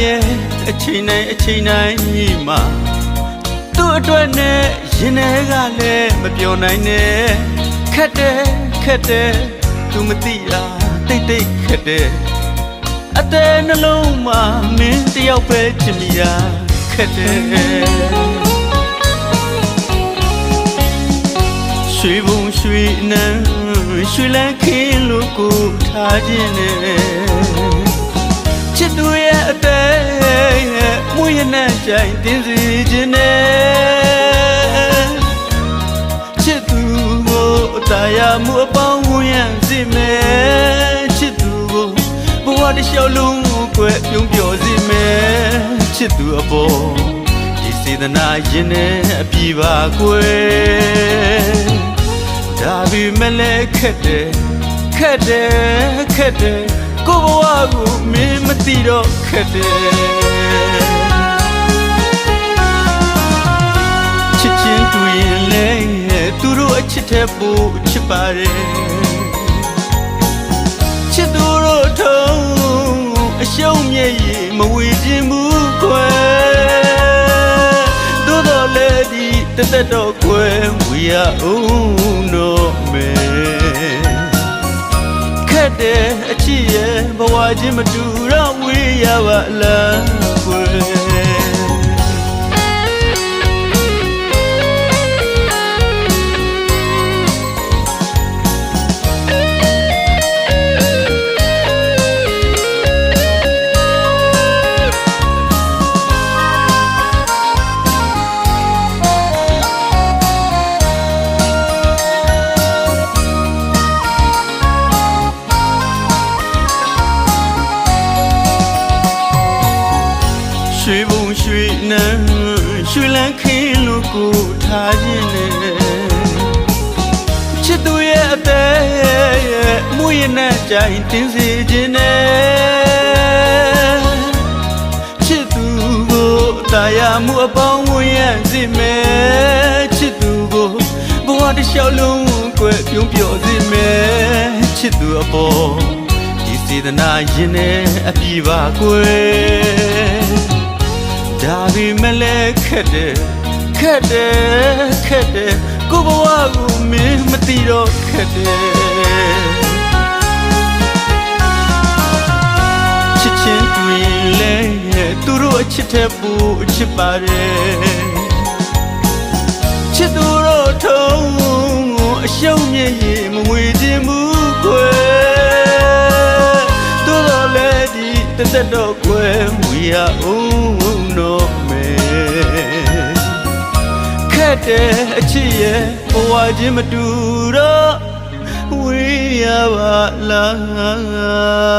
ရဲ့အချိန်တိုင်းမှာသူ့အတွက်နဲ့ရင်ထဲကလည်းမပြောနိုင်နဲ့ခက်တယ်သူမသိတာတိတ်ခက်တယ်အသေးနှလုံးမှာမင်းတယောက်ပဲချင်မိတာခက်တယ်ရွှေဘုံရွှေနံရွှေလန်းခင်းလို့ကိုထားခြင်းနဲ့ချစ်သူရဲ့အသေးမွေးရနဲ့ကြိုင်တင်းစီခြင်းနဲ့ချစ်သူကိုတရားမှုအပေါင်းဝင်ရစီမယ်ချစ်သူကိုဘဝတစ်လျှောက်လုံးကိုပြုံးပျော်စီမယ်ချစ်သူအပေါ်ဒီစေတနာရင်နဲ့အပြေပါကွယ်ဒါပေမဲ့လည်းခက်တယ်ကိုဘဝကိုမင်းမသိတော့ခက်တယ်ချစ်ချင်းတူရင်လည်းသူတို့အချစ်တဲ့ပို့ချစ်ပါတယ်ချစ်သူတို့ထုံးအရှုံးမြည်ရင်မဝေခြင်းဘူးခွဲသို့တော်လည်းဒီတက်တော့ခွဲဝေရအောင်တော့မယ်ခက်တဲ့အချစ်ရဲ့ဘဝချင်းမတူတော့ဝေးရပါလားခွဲရွှေဘုံရွှေနံရွှေလန်းခင်းလို့ကိုထားခြင်းနဲ့ချစ်သူရဲ့အသေးမွေးရနဲ့ကြိုင်တင်းစီခြင်းနဲ့ချစ်သူကိုတရားမှုအပေါင်းဝင်ရစီမယ်ချစ်သူကိုဘဝတစ်လျှောက်လုံးကိုပြုံးပျော်စီမယ်ချစ်သူအပေါ်ဒီစေတနာရင်နဲ့အပြေပါကွယ်ဒါပေမဲ့လည်းခက်တယ်ကိုဘဝကိုမင်းမသိတော့ခက်တယ်ချစ်ချင်းတွေ့ရင်လည်းသူတို့အချစ်တဲ့ပူအချစ်ပါတယ်ချစ်သူတို့ထုံးအရှုံးမြည်ရင်မဝေခြင်းဘူးခွဲသို့တော်လည်းဒီတက်တော့ခွဲဝေရအောင်တော့မယ်ခက်တဲ့အချစ်ရဲ့ဘဝချင်းမတူတော့ဝေးရပါလား